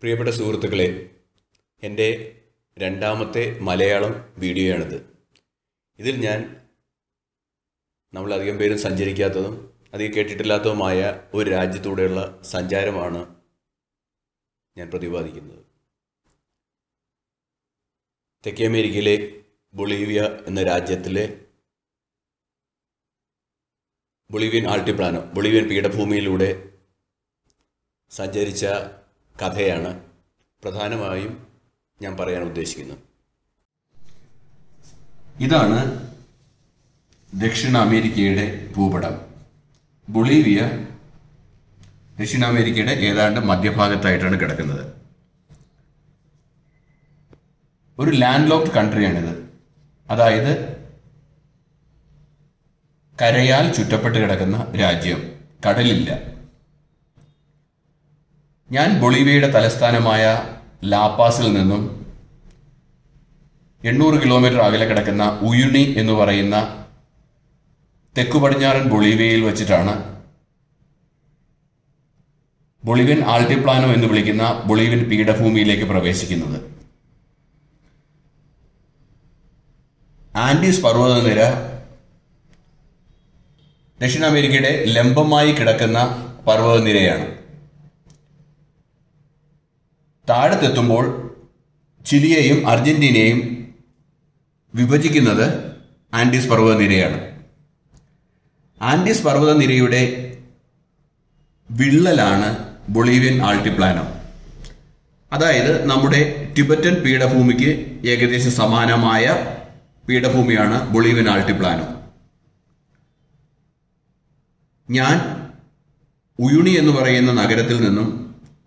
പ്രിയപ്പെട്ട സുഹൃത്തുക്കളെ, എൻ്റെ രണ്ടാമത്തെ മലയാളം വീഡിയോയാണിത്. ഇതിൽ ഞാൻ നമ്മളധികം പേരും സഞ്ചരിക്കാത്തതും അധികം കേട്ടിട്ടില്ലാത്തതുമായ ഒരു രാജ്യത്തൂടെയുള്ള സഞ്ചാരമാണ് ഞാൻ പ്രതിപാദിക്കുന്നത്. തെക്കേ അമേരിക്കയിലെ ബൊളീവിയ എന്ന രാജ്യത്തിലെ ബൊളീവിയൻ ആൾട്ടിപ്ലാനോ, ബൊളീവിയൻ പീഠഭൂമിയിലൂടെ സഞ്ചരിച്ച കഥയാണ് പ്രധാനമായും ഞാൻ പറയാൻ ഉദ്ദേശിക്കുന്നത്. ഇതാണ് ദക്ഷിണ അമേരിക്കയുടെ ഭൂപടം. ബൊളീവിയ ദക്ഷിണ അമേരിക്കയുടെ ഏതാണ്ട് മധ്യഭാഗത്തായിട്ടാണ് കിടക്കുന്നത്. ഒരു ലാൻഡ് ലോക്ക്ഡ് കൺട്രിയാണിത്. അതായത് കരയാൽ ചുറ്റപ്പെട്ട് കിടക്കുന്ന രാജ്യം, കടലില്ല. ഞാൻ ബൊളീവിയയുടെ തലസ്ഥാനമായ ലാപാസിൽ നിന്നും 800 കിലോമീറ്റർ അകലെ കിടക്കുന്ന ഉയുണി എന്ന് പറയുന്ന തെക്കു പടിഞ്ഞാറൻ ബൊളീവിയയിൽ വെച്ചിട്ടാണ് ബൊളീവിയൻ ആൾട്ടിപ്ലാനോ എന്ന് വിളിക്കുന്ന ബൊളീവിയൻ പീഠഭൂമിയിലേക്ക് പ്രവേശിക്കുന്നത്. ആൻഡീസ് പർവ്വതനിര ദക്ഷിണ അമേരിക്കയുടെ ലംബമായി കിടക്കുന്ന പർവ്വതനിരയാണ്. താഴത്തെത്തുമ്പോൾ ചിലിയെയും അർജന്റീനയെയും വിഭജിക്കുന്നത് ആൻഡീസ് പർവ്വതനിരയാണ്. ആൻഡീസ് പർവ്വതനിരയുടെ വിള്ളലാണ് ബൊളീവിയൻ ആൾട്ടിപ്ലാനോ. അതായത് നമ്മുടെ ടിബറ്റൻ പീഠഭൂമിക്ക് ഏകദേശം സമാനമായ പീഠഭൂമിയാണ് ബൊളീവിയൻ ആൾട്ടിപ്ലാനോ. ഞാൻ ഉയുണി എന്ന് പറയുന്ന നഗരത്തിൽ നിന്നും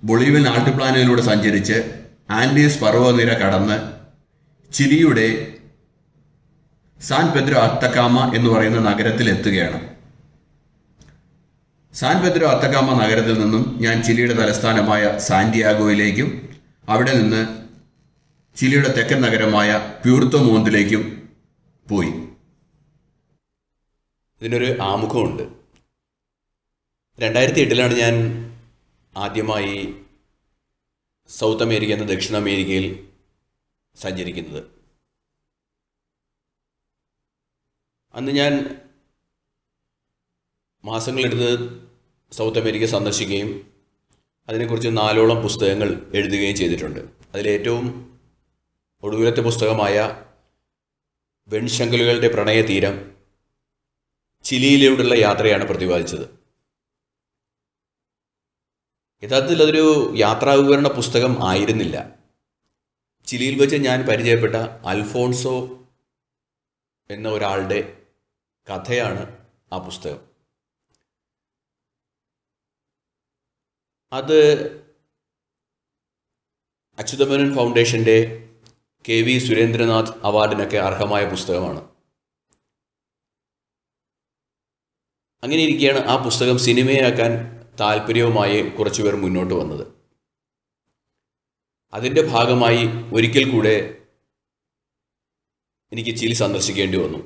ബൊളീവിയൻ ആൾട്ടിപ്ലാനോയിലൂടെ സഞ്ചരിച്ച് ആൻഡീസ് പർവ്വതനിര കടന്ന് ചിലിയുടെ സാൻ പെദ്രോ അത്തക്കാമ എന്ന് പറയുന്ന നഗരത്തിൽ എത്തുകയാണ്. സാൻ പെദ്രോ അത്തക്കാമ നഗരത്തിൽ നിന്നും ഞാൻ ചിലിയുടെ തലസ്ഥാനമായ സാന്റിയാഗോയിലേക്കും അവിടെ നിന്ന് ചിലിയുടെ തെക്കൻ നഗരമായ പ്യൂർട്ടോ മോന്തിലേക്കും പോയി. ഇതിനൊരു ആമുഖമുണ്ട്. 2008 ഞാൻ ആദ്യമായി സൗത്ത് അമേരിക്ക എന്ന ദക്ഷിണ അമേരിക്കയിൽ സഞ്ചരിക്കുന്നത്. അന്ന് ഞാൻ മാസങ്ങളെടുത്ത് സൗത്ത് അമേരിക്ക സന്ദർശിക്കുകയും അതിനെക്കുറിച്ച് 4ഓളം പുസ്തകങ്ങൾ എഴുതുകയും ചെയ്തിട്ടുണ്ട്. അതിലേറ്റവും ഒടുവിലത്തെ പുസ്തകമായ വെൺശങ്കലുകളുടെ പ്രണയതീരം ചിലിയിലൂടെയുള്ള യാത്രയാണ് പ്രതിപാദിച്ചത്. യഥാർത്ഥത്തിൽ അതൊരു യാത്രാവിവരണ പുസ്തകം ആയിരുന്നില്ല. ചിലിയിൽ വെച്ച് ഞാൻ പരിചയപ്പെട്ട അൽഫോൺസോ എന്ന ഒരാളുടെ കഥയാണ് ആ പുസ്തകം. അത് അച്യുതമേനോൻ ഫൗണ്ടേഷൻ്റെ KV സുരേന്ദ്രനാഥ് അവാർഡിനൊക്കെ അർഹമായ പുസ്തകമാണ്. അങ്ങനെ ഇരിക്കുകയാണ് ആ പുസ്തകം സിനിമയാക്കാൻ താല്പര്യവുമായി കുറച്ചുപേർ മുന്നോട്ട് വന്നത്. അതിൻ്റെ ഭാഗമായി ഒരിക്കൽ കൂടെ എനിക്ക് ചിലി സന്ദർശിക്കേണ്ടി വന്നു.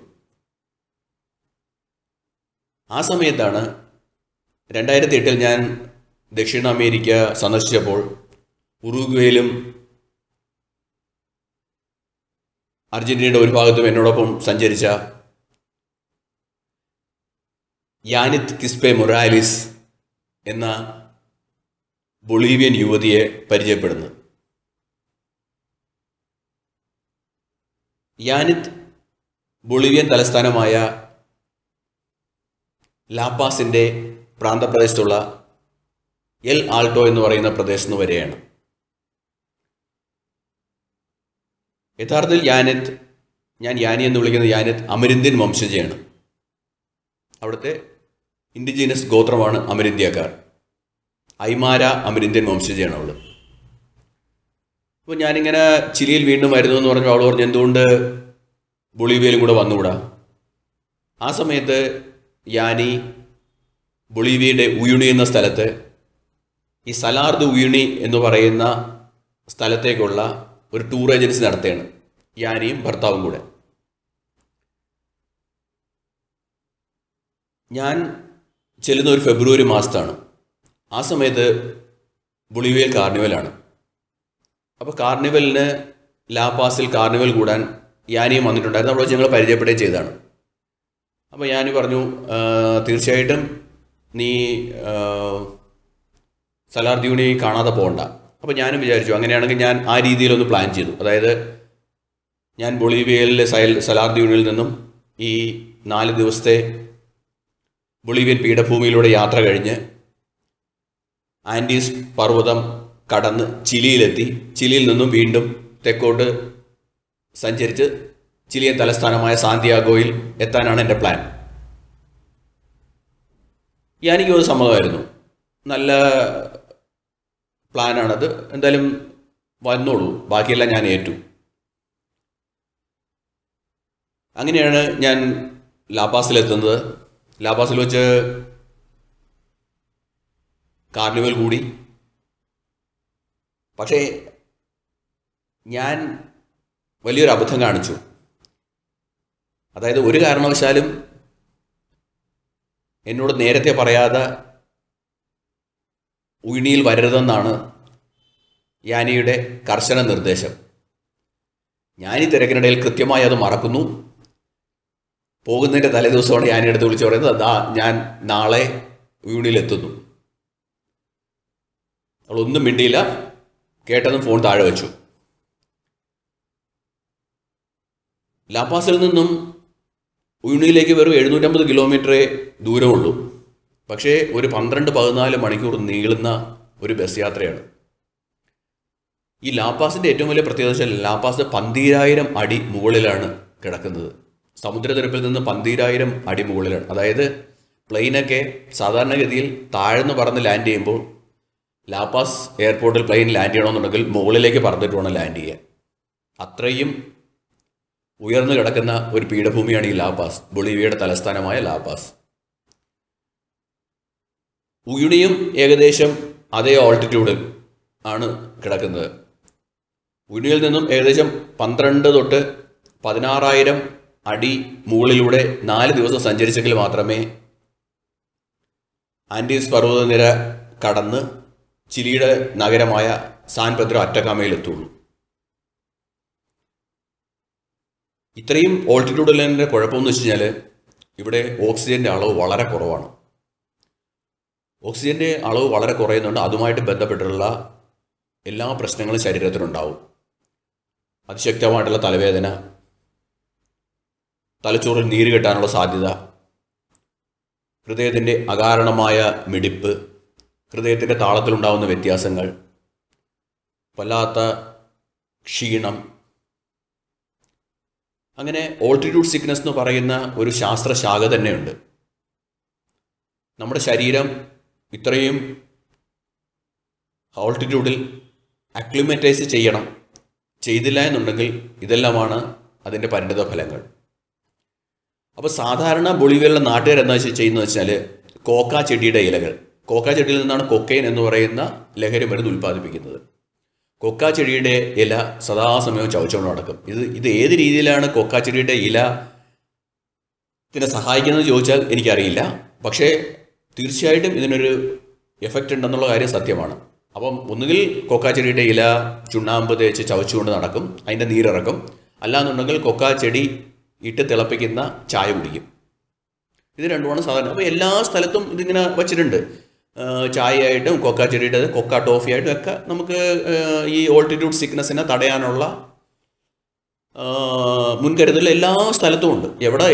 ആ സമയത്താണ് 2008 ഞാൻ ദക്ഷിണ അമേരിക്ക സന്ദർശിച്ചപ്പോൾ ഉറുഗ്വേയിലും അർജന്റീനയുടെ ഒരു ഭാഗത്തും എന്നോടൊപ്പം സഞ്ചരിച്ച യാനിത് കിസ്പെ മൊറാലിസ് എന്ന ബൊളീവിയൻ യുവതിയെ പരിചയപ്പെടുന്നു. യാനിത് ബൊളീവിയൻ തലസ്ഥാനമായ ലാപാസിൻ്റെ പ്രാന്തപ്രദേശത്തുള്ള എൽ ആൾട്ടോ എന്ന് പറയുന്ന പ്രദേശത്ത് നിന്ന് വരെയാണ്. യഥാർത്ഥത്തിൽ ഞാൻ യാനി എന്ന് വിളിക്കുന്ന യാനിത് അമരിന്ത്യൻ വംശജയാണ്. അവിടുത്തെ ഇൻഡിജീനസ് ഗോത്രമാണ് അമരിന്ത്യക്കാർ. ഐമാര അമരിന്ത്യൻ വംശജയാണ് അവൾ. അപ്പോൾ ഞാനിങ്ങനെ ചിലിയിൽ വീണ്ടും വരുന്നു എന്ന് പറഞ്ഞു. അവൾ പറഞ്ഞു, എന്തുകൊണ്ട് ബൊളീവിയയിലും കൂടെ വന്നുകൂടാ? ആ സമയത്ത് യാനി ബൊളീവിയയുടെ ഉയുണി എന്ന സ്ഥലത്ത് ഈ സലാർദ് ഉയുണി എന്ന് പറയുന്ന സ്ഥലത്തേക്കുള്ള ഒരു ടൂർ ഏജൻസി നടത്തുകയാണ്, യാനിയും ഭർത്താവും കൂടെ. ഞാൻ ചെല്ലുന്ന ഒരു ഫെബ്രുവരി മാസത്താണ്. ആ സമയത്ത് ബൊളീവിയയിൽ കാർണിവലാണ്. അപ്പോൾ കാർണിവലിന് ലാപാസിൽ കാർണിവൽ കൂടാൻ യാനിയും വന്നിട്ടുണ്ടായിരുന്നു. അവിടെ വെച്ച് ഞങ്ങൾ പരിചയപ്പെടുകയും ചെയ്തതാണ്. അപ്പോൾ യാനി പറഞ്ഞു, തീർച്ചയായിട്ടും നീ സലാർ ദ്വീപിനെ കാണാതെ പോകണ്ട. അപ്പോൾ ഞാനും വിചാരിച്ചു അങ്ങനെയാണെങ്കിൽ ഞാൻ ആ രീതിയിലൊന്ന് പ്ലാൻ ചെയ്തു. അതായത് ഞാൻ ബൊളീവിയയിലെ സലാർ ദ്വീപിൽ നിന്നും ഈ 4 ദിവസത്തെ ബൊളീവിയൻ പീഠഭൂമിയിലൂടെ യാത്ര കഴിഞ്ഞ് ആൻഡീസ് പർവ്വതം കടന്ന് ചിലിയിലെത്തി, ചിലിയിൽ നിന്നും വീണ്ടും തെക്കോട്ട് സഞ്ചരിച്ച് ചിലിയൻ തലസ്ഥാനമായ സാന്തിയാഗോയിൽ എത്താനാണ് എൻ്റെ പ്ലാൻ. എനിക്കും അത് സമ്മതമായിരുന്നു. നല്ല പ്ലാനാണത്, എന്തായാലും വന്നോളൂ, ബാക്കിയെല്ലാം ഞാൻ ഏറ്റു. അങ്ങനെയാണ് ഞാൻ ലാപാസിലെത്തുന്നത്. ലാപാസിൽ വെച്ച് കാർണിവൽ കൂടി. പക്ഷേ ഞാൻ വലിയൊരു അബദ്ധം കാണിച്ചു. അതായത് ഒരു കാരണവശാലും എന്നോട് നേരത്തെ പറയാതെ ഉഴിനിയിൽ വരരുതെന്നാണ് യാനിയുടെ കർശന നിർദ്ദേശം. ഞാൻ ഈ തിരക്കിനിടയിൽ കൃത്യമായി അത് മറക്കുന്നു. പോകുന്നതിൻ്റെ തലേദിവസമാണ് യാനിയുടെ അടുത്ത് വിളിച്ച് പറയുന്നത്, അതാ ഞാൻ നാളെ ഉഴിനിയിലെത്തുന്നു. അവളൊന്നും മിണ്ടിയില്ല, കേട്ടതും ഫോൺ താഴെ വെച്ചു. ലാപാസിൽ നിന്നും ഉഴിനിയിലേക്ക് വെറും 750 കിലോമീറ്ററേ ദൂരമുള്ളൂ. പക്ഷേ ഒരു 12-14 മണിക്കൂർ നീളുന്ന ഒരു ബസ് യാത്രയാണ്. ഈ ലാപാസിൻ്റെ ഏറ്റവും വലിയ പ്രത്യേകത വെച്ചാൽ ലാപാസ് 12,000 അടി മുകളിലാണ് കിടക്കുന്നത്. സമുദ്രനിരപ്പിൽ നിന്ന് 12,000 അടി മുകളിലാണ്. അതായത് പ്ലെയിനൊക്കെ സാധാരണഗതിയിൽ താഴ്ന്ന് പറന്ന് ലാൻഡ് ചെയ്യുമ്പോൾ ലാപാസ് എയർപോർട്ടിൽ പ്ലെയിൻ ലാൻഡ് ചെയ്യണമെന്നുണ്ടെങ്കിൽ മുകളിലേക്ക് പറന്നിട്ട് വേണം ലാൻഡ് ചെയ്യാൻ. അത്രയും ഉയർന്നു കിടക്കുന്ന ഒരു പീഠഭൂമിയാണ് ഈ ലാപാസ്, ബൊളീവിയയുടെ തലസ്ഥാനമായ ലാപാസ്. ഉഴിനിയും ഏകദേശം അതേ ഓൾട്ടിറ്റ്യൂഡിൽ ആണ് കിടക്കുന്നത്. ഉഴിനിയിൽ നിന്നും ഏകദേശം 12 തൊട്ട് 16,000 അടി മുകളിലൂടെ 4 ദിവസം സഞ്ചരിച്ചെങ്കിൽ മാത്രമേ ആൻഡീസ് പർവ്വതനിര കടന്ന് ചിലിയുടെ നഗരമായ സാൻ പെദ്രോ അറ്റക്കാമയിലെത്തുള്ളൂ. ഇത്രയും ഓൾട്ടിറ്റ്യൂഡിലെ കുഴപ്പമെന്ന് വെച്ച് കഴിഞ്ഞാൽ ഇവിടെ ഓക്സിജൻ്റെ അളവ് വളരെ കുറവാണ്. ഓക്സിജൻ്റെ അളവ് വളരെ കുറയുന്നുണ്ട്. അതുമായിട്ട് ബന്ധപ്പെട്ടുള്ള എല്ലാ പ്രശ്നങ്ങളും ശരീരത്തിനുണ്ടാവും. അതിശക്തമായിട്ടുള്ള തലവേദന, തലച്ചോറിൽ നീര് കെട്ടാനുള്ള സാധ്യത, ഹൃദയത്തിൻ്റെ അകാരണമായ മിടിപ്പ്, ഹൃദയത്തിൻ്റെ താളത്തിലുണ്ടാകുന്ന വ്യത്യാസങ്ങൾ, വല്ലാത്ത ക്ഷീണം. അങ്ങനെ ഓൾട്ടിറ്റ്യൂഡ് സിക്നസ് എന്ന് പറയുന്ന ഒരു ശാസ്ത്രശാഖ തന്നെയുണ്ട്. നമ്മുടെ ശരീരം ഇത്രയും ഓൾട്ടിറ്റ്യൂഡിൽ അക്ലിമറ്റൈസ് ചെയ്യണം. ചെയ്തില്ല എന്നുണ്ടെങ്കിൽ ഇതെല്ലാമാണ് അതിൻ്റെ പരിണിത ഫലങ്ങൾ. അപ്പോൾ സാധാരണ ബൊളീവിയയിലുള്ള നാട്ടുകാർ എന്താ ചെയ്യുന്നത് വെച്ചാൽ കോക്ക ചെടിയുടെ ഇലകൾ, കോക്ക ചെടിയിൽ നിന്നാണ് കൊക്കൈൻ എന്ന് പറയുന്ന ലഹരി മരുന്ന് ഉൽപ്പാദിപ്പിക്കുന്നത്. കൊക്ക ചെടിയുടെ ഇല സദാസമയവും ചവച്ചുകൊണ്ട് നടക്കും. ഇത് ഏത് രീതിയിലാണ് കൊക്ക ചെടിയുടെ ഇല ഇതിനെ സഹായിക്കുന്നത് ചോദിച്ചാൽ എനിക്കറിയില്ല. പക്ഷേ തീർച്ചയായിട്ടും ഇതിനൊരു എഫക്റ്റ് ഉണ്ടെന്നുള്ള കാര്യം സത്യമാണ്. അപ്പം ഒന്നുകിൽ കൊക്ക ചെടിയുടെ ഇല ചുണ്ണാമ്പ് തേച്ച് ചവച്ചുകൊണ്ട് നടക്കും, അതിൻ്റെ നീരിറക്കും. അല്ലാന്നുണ്ടെങ്കിൽ കൊക്ക ചെടി ഇട്ട് തിളപ്പിക്കുന്ന ചായ കുടിക്കും. ഇത് രണ്ടുമാണ് സാധാരണ. അപ്പോൾ എല്ലാ സ്ഥലത്തും ഇതിങ്ങനെ വച്ചിട്ടുണ്ട്. ചായയായിട്ടും കൊക്ക ചെടിയുടെ കൊക്ക ടോഫി ആയിട്ടും ഒക്കെ നമുക്ക് ഈ ഓൾട്ടിറ്റ്യൂഡ് സിക്നസിനെ തടയാനുള്ള മുൻകരുതൽ എല്ലാ സ്ഥലത്തും ഉണ്ട്.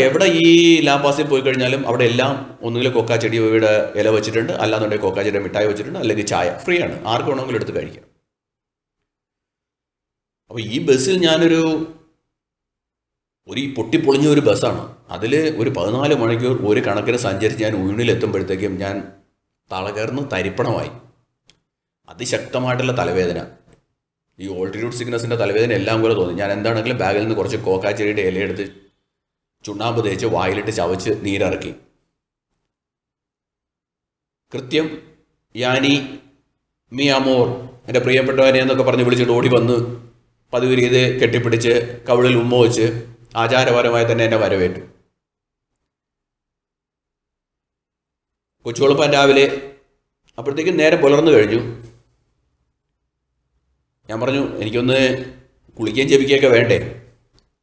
എവിടെ ഈ ലാപാസിൽ പോയി കഴിഞ്ഞാലും അവിടെ എല്ലാം ഒന്നുകിൽ കൊക്ക ചെടിയുടെ ഇല വെച്ചിട്ടുണ്ട്, അല്ലാന്നുണ്ടെങ്കിൽ കൊക്ക ചെടിയുടെ മിഠായി വെച്ചിട്ടുണ്ട്, അല്ലെങ്കിൽ ചായ ഫ്രീ ആണ്, ആർക്ക് വേണമെങ്കിലും എടുത്ത് കഴിക്കാം. അപ്പോൾ ഈ ബസ്സിൽ ഞാനൊരു പൊട്ടിപ്പൊളിഞ്ഞ ഒരു ബസ്സാണ്. അതിൽ ഒരു 14 മണിക്കൂർ ഒരു കണക്കിന് സഞ്ചരിച്ച് ഞാൻ ഉഴിനിലെത്തുമ്പോഴത്തേക്കും ഞാൻ തളകർന്ന് തരിപ്പണമായി. അതിശക്തമായിട്ടുള്ള തലവേദന, ഈ ഓൾട്ടിറ്റ്യൂഡ് സിക്നസിൻ്റെ തലവേദന എല്ലാം പോലെ തോന്നി. ഞാൻ എന്താണെങ്കിലും ബാഗിൽ നിന്ന് കുറച്ച് കോക്കാച്ചെടിയുടെ ഇലയെടുത്ത് ചുണ്ണാമ്പ് തേച്ച് വായിലിട്ട് ചവച്ച് നീരിറക്കി. കൃത്യം യാനി മീ അമോർ, എൻ്റെ പ്രിയപ്പെട്ടവനെ എന്നൊക്കെ പറഞ്ഞ് വിളിച്ചിട്ട് ഓടി വന്ന് പതിവ് രീതി കെട്ടിപ്പിടിച്ച് കവിളിൽ ഉമ്മ വെച്ച് ആചാരപരമായി തന്നെ എന്നെ വരവേറ്റു. കൊച്ചുവെളുപ്പാൻ രാവിലെ അപ്പോഴത്തേക്കും നേരെ പുലർന്നു കഴിഞ്ഞു. ഞാൻ പറഞ്ഞു എനിക്കൊന്ന് കുളിക്കുകയും ജപിക്കുകയൊക്കെ വേണ്ടേ.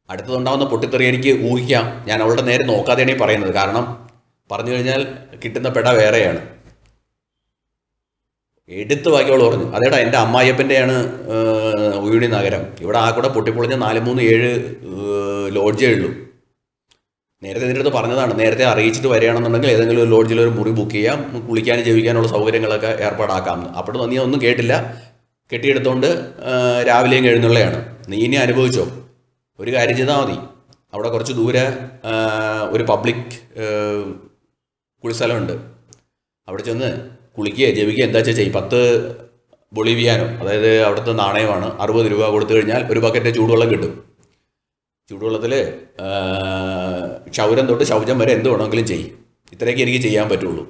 അടുത്തതുണ്ടാകുന്ന പൊട്ടിത്തെറി എനിക്ക് ഊഹിക്കാം. ഞാൻ അവളുടെ നേരെ നോക്കാതെയാണ് ഈ പറയുന്നത്. കാരണം പറഞ്ഞു കഴിഞ്ഞാൽ കിട്ടുന്ന പെട വേറെയാണ്. എടുത്ത് ബാക്കിയോൾ പറഞ്ഞു, അതേടാ എൻ്റെ അമ്മായിയപ്പൻ്റെയാണ് ഉയ്യൂണി നഗരം. ഇവിടെ ആ കൂടെ പൊട്ടിപ്പൊളിഞ്ഞ 437 ലോഡ്ജേ ഉള്ളൂ. നേരത്തെ ഇതിൻ്റെ അടുത്ത് പറഞ്ഞതാണ്, നേരത്തെ അറിയിച്ചിട്ട് വരികയാണെന്നുണ്ടെങ്കിൽ ഏതെങ്കിലും ഒരു ലോഡ്ജിൽ ഒരു മുറി ബുക്ക് ചെയ്യാം, കുളിക്കാനും ജീവിക്കാനുള്ള സൗകര്യങ്ങളൊക്കെ ഏർപ്പാടാക്കാമെന്ന്. അപ്പോൾ നീ ഒന്നും കേട്ടില്ല. കെട്ടിയെടുത്തുകൊണ്ട് രാവിലെയും എഴുന്നള്ളയാണ്. നീ ഇനി അനുഭവിച്ചോ. ഒരു കാര്യം ചെയ്താൽ മതി, അവിടെ കുറച്ച് ദൂരെ ഒരു പബ്ലിക് കുളിസ്ഥലമുണ്ട്. അവിടെ ചെന്ന് കുളിക്കുക ജപിക്കുക എന്താ വെച്ചാൽ ചെയ്യും. 10 ബൊളീവിയാനോ, അതായത് അവിടുത്തെ നാണയമാണ്, 60 രൂപ കൊടുത്തു കഴിഞ്ഞാൽ ഒരു ബക്കറ്റ് ചൂടുവെള്ളം കിട്ടും. ചൂടുവെള്ളത്തിൽ ക്ഷൗരം തൊട്ട് ശൗചം വരെ എന്ത് വേണമെങ്കിലും ചെയ്യും. ഇത്രയൊക്കെ എനിക്ക് ചെയ്യാൻ പറ്റുള്ളൂ.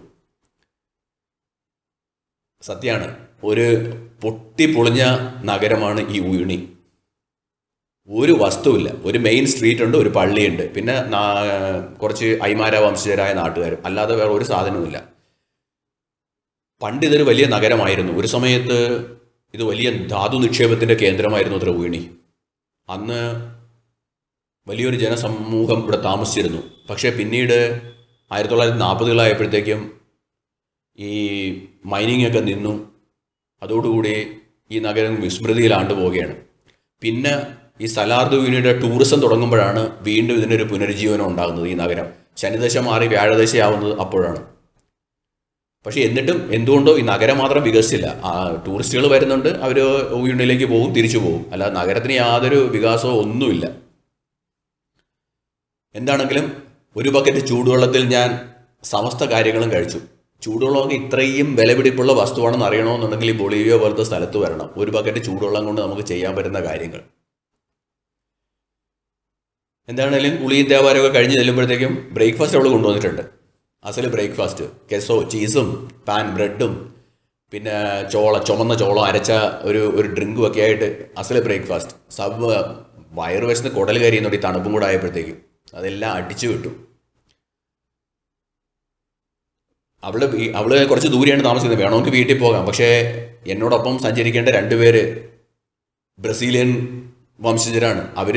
സത്യമാണ്, ഒരു പൊട്ടിപ്പൊളിഞ്ഞ നഗരമാണ് ഈ ഉയ്യൂണി. ഒരു വസ്തുവില്ല. ഒരു മെയിൻ സ്ട്രീറ്റ് ഉണ്ട്, ഒരു പള്ളിയുണ്ട്, പിന്നെ കുറച്ച് ഐമാര വംശജരായ നാട്ടുകാരും, അല്ലാതെ വേറെ ഒരു സാധനവുമില്ല. പണ്ട് ഇതൊരു വലിയ നഗരമായിരുന്നു. ഒരു സമയത്ത് ഇത് വലിയ ധാതു നിക്ഷേപത്തിൻ്റെ കേന്ദ്രമായിരുന്നു അത്ര ഉയ്യൂണി. അന്ന് വലിയൊരു ജനസമൂഹം ഇവിടെ താമസിച്ചിരുന്നു. പക്ഷേ പിന്നീട് 1940-കളായപ്പോഴത്തേക്കും ഈ മൈനിങ് ഒക്കെ നിന്നു. അതോടുകൂടി ഈ നഗരം വിസ്മൃതിയിലാണ്ടു പോവുകയാണ്. പിന്നെ ഈ സലാർദ് ഉയ്യൂണിയുടെ ടൂറിസം തുടങ്ങുമ്പോഴാണ് വീണ്ടും ഇതിനൊരു പുനരുജ്ജീവനം ഉണ്ടാകുന്നത്. ഈ നഗരം ശനിദശ മാറി വ്യാഴദശയാവുന്നത് അപ്പോഴാണ്. പക്ഷേ എന്നിട്ടും എന്തുകൊണ്ടോ ഈ നഗരം മാത്രം വികസിച്ചില്ല. ടൂറിസ്റ്റുകൾ വരുന്നുണ്ട്, അവർ ഉയ്യൂണിലേക്ക് പോകും, തിരിച്ചു പോകും. അല്ലാതെ നഗരത്തിന് യാതൊരു വികാസവും ഒന്നുമില്ല. എന്താണെങ്കിലും ഒരു ബക്കറ്റ് ചൂടുവെള്ളത്തിൽ ഞാൻ സമസ്ത കാര്യങ്ങളും കഴിച്ചു. ചൂടുവെള്ളമൊക്കെ ഇത്രയും വിലപിടിപ്പുള്ള വസ്തുവാണെന്ന് അറിയണമെന്നുണ്ടെങ്കിൽ ഈ ബൊളീവിയ പോലത്തെ സ്ഥലത്ത് വരണം. ഒരു ബക്കറ്റ് ചൂടുവെള്ളം കൊണ്ട് നമുക്ക് ചെയ്യാൻ പറ്റുന്ന കാര്യങ്ങൾ. എന്താണെങ്കിലും കുളിയും ദേവാലയമൊക്കെ കഴിഞ്ഞ് ചെല്ലുമ്പോഴത്തേക്കും ബ്രേക്ക്ഫാസ്റ്റ് അവൾ കൊണ്ടുവന്നിട്ടുണ്ട്. അസല് ബ്രേക്ക്ഫാസ്റ്റ്, കെസോ, ചീസും പാൻ ബ്രെഡും പിന്നെ ചുമന്ന ചോളം അരച്ച ഒരു ഡ്രിങ്കും ഒക്കെ ആയിട്ട് അസല് ബ്രേക്ക്ഫാസ്റ്റ്. വയറ് വെച്ചിന് കുടൽ കരിയുന്നുണ്ട് ഈ തണുപ്പും കൂടെ ആയപ്പോഴത്തേക്കും. അതെല്ലാം അടിച്ചു വിട്ടു. അവള് കുറച്ച് ദൂരെയാണ് താമസിക്കുന്നത്. വേണമെങ്കിൽ വീട്ടിൽ പോകാം. പക്ഷേ എന്നോടൊപ്പം സഞ്ചരിക്കേണ്ട 2 പേര് ബ്രസീലിയൻ വംശജരാണ്. അവർ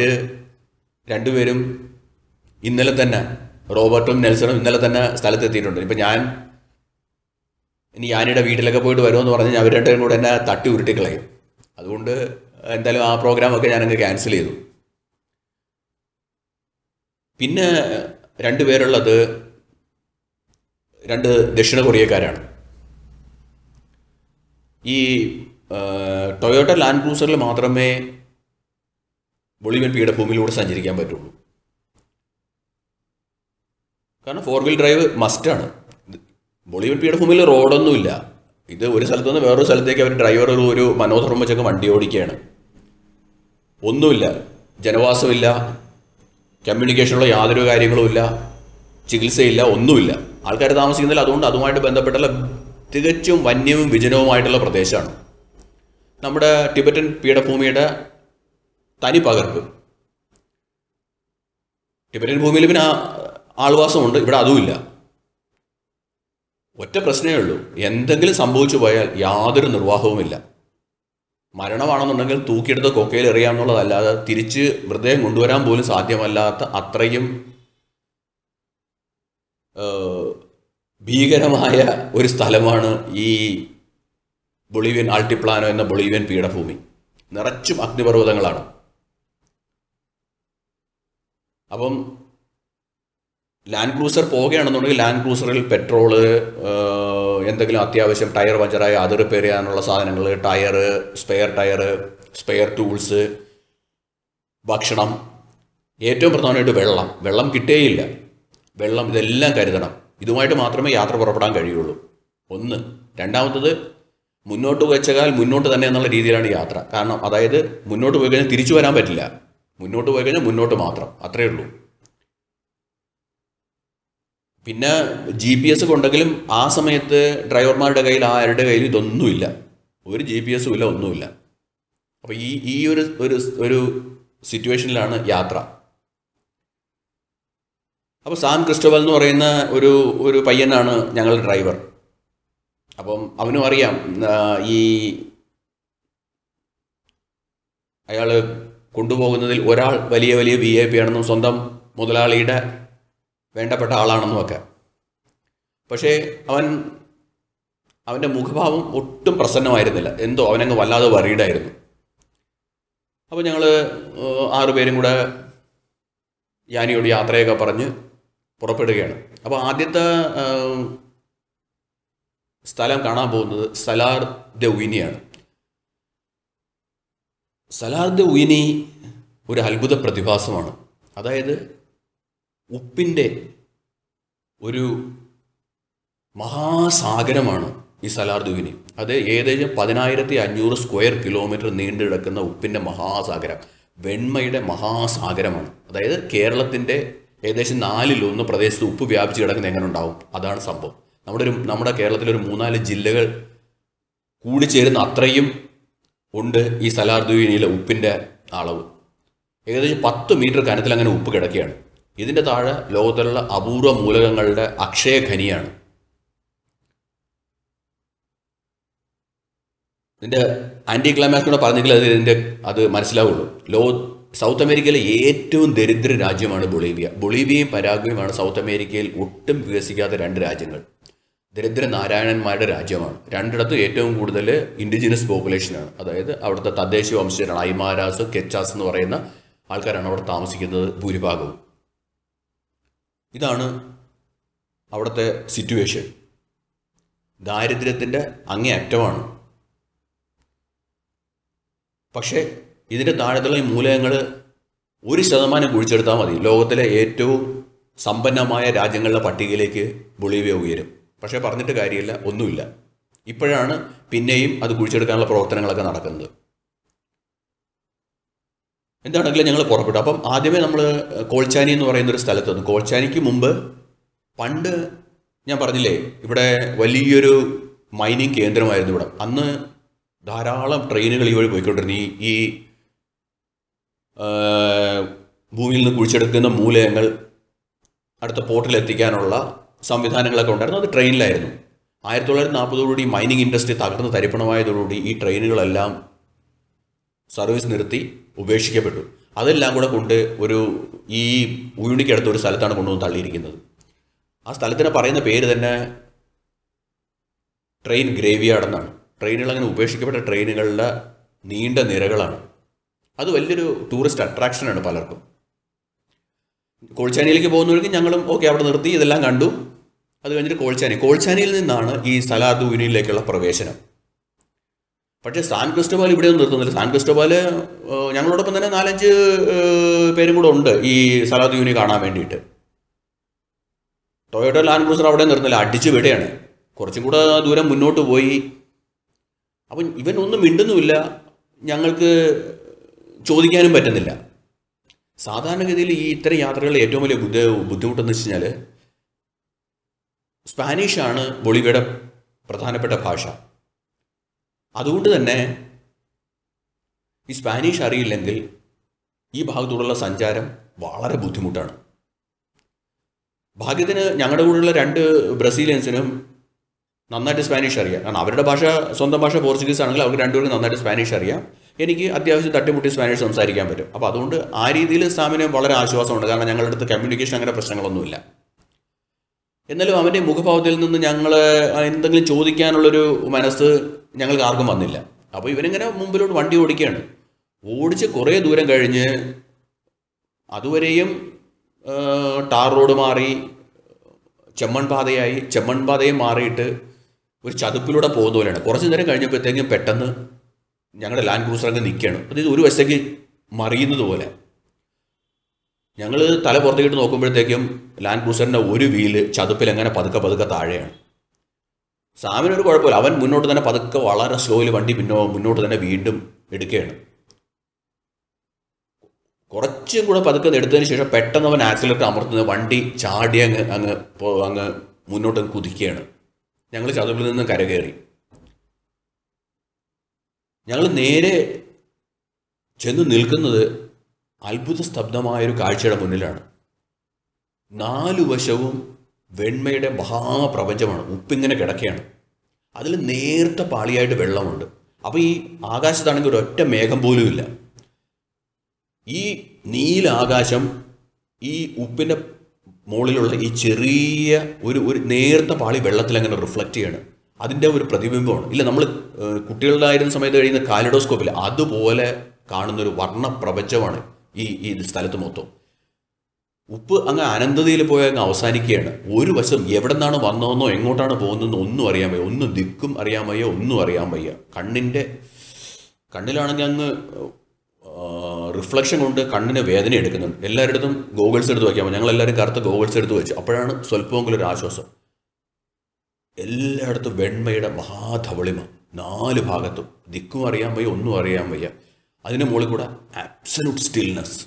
2 പേരും ഇന്നലെ തന്നെ, റോബർട്ടും നെൽസണും ഇന്നലെ തന്നെ സ്ഥലത്തെത്തിയിട്ടുണ്ട്. ഇപ്പം ഇനി ഞാനിവിടെ വീട്ടിലൊക്കെ പോയിട്ട് വരുമെന്ന് പറഞ്ഞാൽ അവർ 2 പേരും കൂടെ എന്നെ തട്ടി ഉരുട്ടിക്കളയും. അതുകൊണ്ട് എന്തായാലും ആ പ്രോഗ്രാമൊക്കെ ഞാനങ്ങ് ക്യാൻസൽ ചെയ്തു. പിന്നെ 2 പേരുള്ളത് 2 ദക്ഷിണ കൊറിയക്കാരാണ്. ഈ ടൊയോട്ട ലാൻഡ് ക്രൂസറിൽ മാത്രമേ ബൊളീവിയൻ പീഠഭൂമിയിലൂടെ സഞ്ചരിക്കാൻ പറ്റുള്ളൂ. കാരണം 4 വീൽ ഡ്രൈവ് മസ്റ്റാണ്. ബൊളീവിയൻ പീഠഭൂമിയിൽ റോഡൊന്നുമില്ല. ഇത് ഒരു സ്ഥലത്തു നിന്ന് വേറൊരു സ്ഥലത്തേക്ക് അവർ ഡ്രൈവർ ഒരു മനോധർമ്മ വെച്ചൊക്കെ വണ്ടി ഓടിക്കുകയാണ്. ഒന്നുമില്ല, ജനവാസമില്ല, കമ്മ്യൂണിക്കേഷനുള്ള യാതൊരു കാര്യങ്ങളുമില്ല, ചികിത്സയില്ല, ഒന്നുമില്ല. ആൾക്കാർ താമസിക്കുന്നില്ല. അതുകൊണ്ട് അതുമായിട്ട് ബന്ധപ്പെട്ടുള്ള തികച്ചും വന്യവും വിജനവുമായിട്ടുള്ള പ്രദേശമാണ്. നമ്മുടെ ടിബറ്റൻ പീഠഭൂമിയുടെ തനി പകർപ്പ്. ടിബറ്റൻ ഭൂമിയിൽ പിന്നെ ആൾവാസമുണ്ട്, ഇവിടെ അതുമില്ല. ഒറ്റ പ്രശ്നമേ ഉള്ളൂ, എന്തെങ്കിലും സംഭവിച്ചു പോയാൽ യാതൊരു നിർവാഹവുമില്ല. മരണമാണെന്നുണ്ടെങ്കിൽ തൂക്കിയെടുത്ത് കൊക്കയിൽ എറിയാമെന്നുള്ളതല്ലാതെ തിരിച്ച് മൃതദേഹം കൊണ്ടുവരാൻ പോലും സാധ്യമല്ലാത്ത അത്രയും ഭീകരമായ ഒരു സ്ഥലമാണ് ഈ ബൊളീവിയൻ ആൾട്ടിപ്ലാനോ എന്ന ബൊളീവിയൻ പീഠഭൂമി. നിറച്ചും അഗ്നിപർവ്വതങ്ങളാണ്. അപ്പം ലാൻഡ് ക്രൂസർ പോവുകയാണെന്നുണ്ടെങ്കിൽ ലാൻഡ് ക്രൂസറിൽ പെട്രോള്, എന്തെങ്കിലും അത്യാവശ്യം ടയർ പഞ്ചറായ അത് റിപ്പയർ ചെയ്യാനുള്ള സാധനങ്ങൾ, സ്പെയർ ടൂൾസ്, ഭക്ഷണം, ഏറ്റവും പ്രധാനമായിട്ട് വെള്ളം കിട്ടേയില്ല. ഇതെല്ലാം കരുതണം. ഇതുമായിട്ട് മാത്രമേ യാത്ര പുറപ്പെടാൻ കഴിയുള്ളൂ. ഒന്ന്. രണ്ടാമത്തത്, മുന്നോട്ട് വെച്ചാൽ മുന്നോട്ട് തന്നെ എന്നുള്ള രീതിയിലാണ് യാത്ര. കാരണം അതായത് മുന്നോട്ട് പോയി കഴിഞ്ഞാൽ തിരിച്ചു വരാൻ പറ്റില്ല. മുന്നോട്ട് പോയി കഴിഞ്ഞാൽ മുന്നോട്ട് മാത്രം, അത്രയേ ഉള്ളൂ. പിന്നെ GPS കൊണ്ടെങ്കിലും ആ സമയത്ത് ഡ്രൈവർമാരുടെ കയ്യിൽ ആരുടെ കയ്യിലും ഇതൊന്നുമില്ല. ഒരു GPS ഇല്ല, ഒന്നുമില്ല. അപ്പോൾ ഈ ഒരു സിറ്റുവേഷനിലാണ് യാത്ര. അപ്പോൾ സാം ക്രിസ്റ്റോബൽ എന്ന് പറയുന്ന ഒരു പയ്യനാണ് ഞങ്ങളുടെ ഡ്രൈവർ. അപ്പം അവനും അറിയാം ഈ അയാൾ കൊണ്ടുപോകുന്നതിൽ ഒരാൾ വലിയ വലിയ VIP ആണെന്നും സ്വന്തം മുതലാളിയുടെ വേണ്ടപ്പെട്ട ആളാണെന്നും ഒക്കെ. പക്ഷേ അവൻ്റെ മുഖഭാവം ഒട്ടും പ്രസന്നമായിരുന്നില്ല. എന്തോ അവനങ്ങ് വല്ലാതെ വറീഡായിരുന്നു. അപ്പോൾ ഞങ്ങൾ 6 പേരും കൂടെ യാനിയോട് യാത്രയൊക്കെ പറഞ്ഞ് പുറപ്പെടുകയാണ്. അപ്പോൾ ആദ്യത്തെ സ്ഥലം കാണാൻ പോകുന്നത് സലാർ ദ ഉയിനിയാണ്. സലാർ ദ ഉയിനി ഒരു അത്ഭുത പ്രതിഭാസമാണ്. അതായത് ഉപ്പിൻ്റെ ഒരു മഹാസാഗരമാണ് ഈ സലാർ ദ ഉയിനി. അത് ഏകദേശം 10,500 സ്ക്വയർ കിലോമീറ്റർ നീണ്ടു കിടക്കുന്ന ഉപ്പിൻ്റെ മഹാസാഗരം, വെണ്മയുടെ മഹാസാഗരമാണ്. അതായത് കേരളത്തിൻ്റെ ഏകദേശം 4/1 പ്രദേശത്ത് ഉപ്പ് വ്യാപിച്ച് കിടക്കുന്ന എങ്ങനെ ഉണ്ടാവും, അതാണ് സംഭവം. നമ്മുടെ കേരളത്തിലൊരു 3-4 ജില്ലകൾ കൂടിച്ചേരുന്ന അത്രയും ഉണ്ട് ഈ സലാർ ദ ഉയിനിയിലെ ഉപ്പിൻ്റെ അളവ്. ഏകദേശം 10 മീറ്റർ കനത്തിൽ അങ്ങനെ ഉപ്പ് കിടക്കുകയാണ്. ഇതിൻ്റെ താഴെ ലോകത്തിലുള്ള അപൂർവ മൂലകങ്ങളുടെ അക്ഷയഖനിയാണ്. ഇതിൻ്റെ ആൻറ്റി ക്ലൈമാക്സ് കൂടെ പറഞ്ഞെങ്കിൽ അത് മനസ്സിലാവുള്ളൂ. സൗത്ത് അമേരിക്കയിലെ ഏറ്റവും ദരിദ്ര രാജ്യമാണ് ബൊളീവിയ. ബൊളീവിയയും പരാഗ്വയുമാണ് സൗത്ത് അമേരിക്കയിൽ ഒട്ടും വികസിക്കാത്ത 2 രാജ്യങ്ങൾ. ദരിദ്ര നാരായണന്മാരുടെ രാജ്യമാണ്. രണ്ടിടത്തും ഏറ്റവും കൂടുതൽ ഇൻഡിജിനസ് പോപ്പുലേഷനാണ്. അതായത് അവിടുത്തെ തദ്ദേശീയ വംശജരാണ്. ഐമാരാസ്, കെച്ചാസ് എന്ന് പറയുന്ന ആൾക്കാരാണ് അവിടെ താമസിക്കുന്നത് ഭൂരിഭാഗവും. ഇതാണ് അവിടുത്തെ സിറ്റുവേഷൻ. ദാരിദ്ര്യത്തിൻ്റെ അങ്ങേ അറ്റമാണ്. പക്ഷേ ഇതിൻ്റെ താഴത്തുള്ള ഈ മൂലകങ്ങൾ 1% കുഴിച്ചെടുത്താൽ മതി, ലോകത്തിലെ ഏറ്റവും സമ്പന്നമായ രാജ്യങ്ങളുടെ പട്ടികയിലേക്ക് ബൊളീവിയ ഉയരും. പക്ഷേ പറഞ്ഞിട്ട് കാര്യമില്ല, ഒന്നുമില്ല. ഇപ്പോഴാണ് പിന്നെയും അത് കുഴിച്ചെടുക്കാനുള്ള പ്രവർത്തനങ്ങളൊക്കെ നടക്കുന്നത്. എന്താണെങ്കിലും ഞങ്ങൾ പുറപ്പെട്ടു. അപ്പം ആദ്യമേ നമ്മൾ കോൾച്ചാനി എന്ന് പറയുന്നൊരു സ്ഥലത്ത് വന്നു. കോൾച്ചാനിക്ക് മുമ്പ് പണ്ട് ഞാൻ പറഞ്ഞില്ലേ, ഇവിടെ വലിയൊരു മൈനിങ് കേന്ദ്രമായിരുന്നു ഇവിടെ. അന്ന് ധാരാളം ട്രെയിനുകൾ ഈ വഴി പോയിക്കൊണ്ടിരുന്നു. ഈ ഭൂമിയിൽ നിന്ന് കുഴിച്ചെടുക്കുന്ന മൂലകങ്ങൾ അടുത്ത പോർട്ടിലെത്തിക്കാനുള്ള സംവിധാനങ്ങളൊക്കെ ഉണ്ടായിരുന്നു. അത് ട്രെയിനിലായിരുന്നു. 1940 മൈനിങ് ഇൻഡസ്ട്രി തകർന്ന് തരിപ്പണമായതോടുകൂടി ഈ ട്രെയിനുകളെല്ലാം സർവീസ് നിർത്തി ഉപേക്ഷിക്കപ്പെട്ടു. അതെല്ലാം കൂടെ കൊണ്ട് ഈ ഉയിനിക്കടുത്ത ഒരു സ്ഥലത്താണ് കൊണ്ടുവന്ന് തള്ളിയിരിക്കുന്നത്. ആ സ്ഥലത്തിന് പറയുന്ന പേര് തന്നെ ട്രെയിൻ ഗ്രേവിയാർഡ് എന്നാണ്. ട്രെയിനുകൾ അങ്ങനെ ഉപേക്ഷിക്കപ്പെട്ട ട്രെയിനുകളുടെ നീണ്ട നിരകളാണ്. അത് വലിയൊരു ടൂറിസ്റ്റ് അട്രാക്ഷനാണ് പലർക്കും. കോൾച്ചാനിയിലേക്ക് പോകുന്നവർക്ക് ഞങ്ങളും അവിടെ നിർത്തി ഇതെല്ലാം കണ്ടു. അത് കഴിഞ്ഞിട്ട് കോൾച്ചാനിയിൽ നിന്നാണ് ഈ സലാർ ദ ഉയിനിയിലേക്കുള്ള പ്രവേശനം. പക്ഷേ സാൻ ക്രിസ്റ്റോബാൽ ഇവിടെയൊന്നും നിർത്തുന്നില്ല. സാൻ ക്രിസ്റ്റോബാൽ ഞങ്ങളോടൊപ്പം തന്നെ 4-5 പേരും കൂടെ ഉണ്ട് ഈ സലാർ ദ ഉയിനി കാണാൻ വേണ്ടിയിട്ട്. ടൊയോട്ട ലാൻഡ് ക്രൂസർ അവിടെ നിർത്തുന്നില്ല, അടിച്ചു വിടുകയാണ്. കുറച്ചും കൂടെ ദൂരം മുന്നോട്ട് പോയി. അപ്പം ഇവൻ ഒന്നും മിണ്ടുന്നുമില്ല, ഞങ്ങൾക്ക് ചോദിക്കാനും പറ്റുന്നില്ല. സാധാരണഗതിയിൽ ഈ ഇത്തരം യാത്രകളിൽ ഏറ്റവും വലിയ ബുദ്ധിമുട്ടെന്ന് വെച്ച് കഴിഞ്ഞാൽ സ്പാനിഷാണ് ബൊളീവിയയുടെ പ്രധാനപ്പെട്ട ഭാഷ. അതുകൊണ്ട് തന്നെ ഈ സ്പാനിഷ് അറിയില്ലെങ്കിൽ ഈ ഭാഗത്തൂടെയുള്ള സഞ്ചാരം വളരെ ബുദ്ധിമുട്ടാണ്. ഭാഗ്യത്തിന് ഞങ്ങളുടെ കൂടെയുള്ള 2 ബ്രസീലിയൻസിനും നന്നായിട്ട് സ്പാനിഷ് അറിയാം. കാരണം അവരുടെ ഭാഷ, സ്വന്തം ഭാഷ പോർച്ചുഗീസ് ആണെങ്കിൽ അവർക്ക് 2 പേർക്കും നന്നായിട്ട് സ്പാനിഷ് അറിയാം. എനിക്ക് അത്യാവശ്യം തട്ടിമുട്ടി സ്പാനിഷ് സംസാരിക്കാൻ പറ്റും. അപ്പോൾ അതുകൊണ്ട് ആ രീതിയിൽ സാമിന് വളരെ ആശ്വാസമുണ്ട്. കാരണം ഞങ്ങളുടെ അടുത്ത് കമ്മ്യൂണിക്കേഷൻ അങ്ങനെ പ്രശ്നങ്ങളൊന്നുമില്ല. എന്നാലും അവൻ്റെ മുഖഭാവത്തിൽ നിന്ന് ഞങ്ങൾ എന്തെങ്കിലും ചോദിക്കാനുള്ളൊരു മനസ്സ് ഞങ്ങൾക്ക് ആർക്കും വന്നില്ല. അപ്പോൾ ഇവനിങ്ങനെ മുമ്പിലോട്ട് വണ്ടി ഓടിക്കുകയാണ്. ഓടിച്ച് കുറേ ദൂരം കഴിഞ്ഞ് അതുവരെയും ടാർ റോഡ് മാറി ചെമ്മൺ പാതയും മാറിയിട്ട് ഒരു ചതുപ്പിലൂടെ പോകുന്ന പോലെയാണ്. കുറച്ച് നേരം കഴിഞ്ഞപ്പോഴത്തേക്കും പെട്ടെന്ന് ഞങ്ങളുടെ ലാൻഡ് ക്രൂസർ അങ്ങ് നിൽക്കുകയാണ്. അതായത് ഒരു വശത്തേക്ക് മറിയുന്നത് പോലെ. ഞങ്ങൾ തല പുറത്തേക്കിട്ട് നോക്കുമ്പോഴത്തേക്കും ലാൻഡ് ക്രൂസറിൻ്റെ ഒരു വീല് ചതുപ്പിൽ എങ്ങനെ പതുക്കെ താഴെയാണ്. സാമിനൊരു കുഴപ്പമില്ല, അവൻ മുന്നോട്ട് തന്നെ പതുക്കെ വളരെ സ്ലോയിൽ വണ്ടി മുന്നോട്ട് തന്നെ വീണ്ടും എടുക്കുകയാണ്. കുറച്ചും കൂടെ പതുക്കെ എടുത്തതിന് ശേഷം പെട്ടെന്ന് അവൻ ആക്സിലേറ്റർ അമർത്തുന്ന വണ്ടി ചാടി അങ്ങ് മുന്നോട്ട് കുതിക്കുകയാണ്. ഞങ്ങൾ ചതുപ്പിൽ നിന്ന് കരകയറി. ഞങ്ങൾ നേരെ ചെന്ന് നിൽക്കുന്നത് അത്ഭുത സ്തബ്ധമായൊരു കാഴ്ചയുടെ മുന്നിലാണ്. 4 വശവും വെണ്മയുടെ മഹാപ്രപഞ്ചമാണ്. ഉപ്പിങ്ങനെ കിടക്കുകയാണ്. അതിൽ നേർത്ത പാളിയായിട്ട് വെള്ളമുണ്ട്. അപ്പോൾ ഈ ആകാശത്താണെങ്കിൽ ഒരൊറ്റ മേഘം പോലും ഇല്ല. ഈ നീലാകാശം ഈ ഉപ്പിൻ്റെ മുകളിലുള്ള ഈ ചെറിയ ഒരു നേർത്ത പാളി വെള്ളത്തിൽ അങ്ങനെ റിഫ്ലക്റ്റ് ചെയ്യണം. അതിൻ്റെ ഒരു പ്രതിബിംബമാണ്. ഇല്ല, നമ്മൾ കുട്ടികളുടെ സമയത്ത് കഴിയുന്ന കാലിഡോസ്കോപ്പിൽ അതുപോലെ കാണുന്നൊരു വർണ്ണപ്രപഞ്ചമാണ് ഈ സ്ഥലത്ത് മൊത്തം. ഉപ്പ് അങ്ങ് അനന്തതയിൽ പോയി അങ്ങ് അവസാനിക്കുകയാണ്. ഒരു വശം എവിടെ നിന്നാണ് വന്നതെന്നോ എങ്ങോട്ടാണ് പോകുന്നതെന്നോ ഒന്നും അറിയാൻ വയ്യ, ഒന്നും ദിക്കും അറിയാൻ വയ്യ, ഒന്നും അറിയാൻ വയ്യ. കണ്ണിലാണെങ്കിൽ അങ്ങ് റിഫ്ലക്ഷൻ കൊണ്ട് കണ്ണിന് വേദന എടുക്കുന്നുണ്ട്. എല്ലാവരുടെയും ഗോഗിൾസ് എടുത്ത് വയ്ക്കാൻ, ഞങ്ങളെല്ലാവരും കറുത്ത ഗോഗിൾസ് എടുത്ത് വെച്ചു. അപ്പോഴാണ് സ്വല്പമെങ്കിലും ഒരു ആശ്വാസം. എല്ലായിടത്തും വെണ്മയുടെ മഹാധവളിമ, 4 ഭാഗത്തും ദിക്കും അറിയാൻ വയ്യ, ഒന്നും അറിയാൻ വയ്യ. അതിന് മുകളിൽ കൂടെ ആബ്സലൂട്ട് സ്റ്റിൽനെസ്.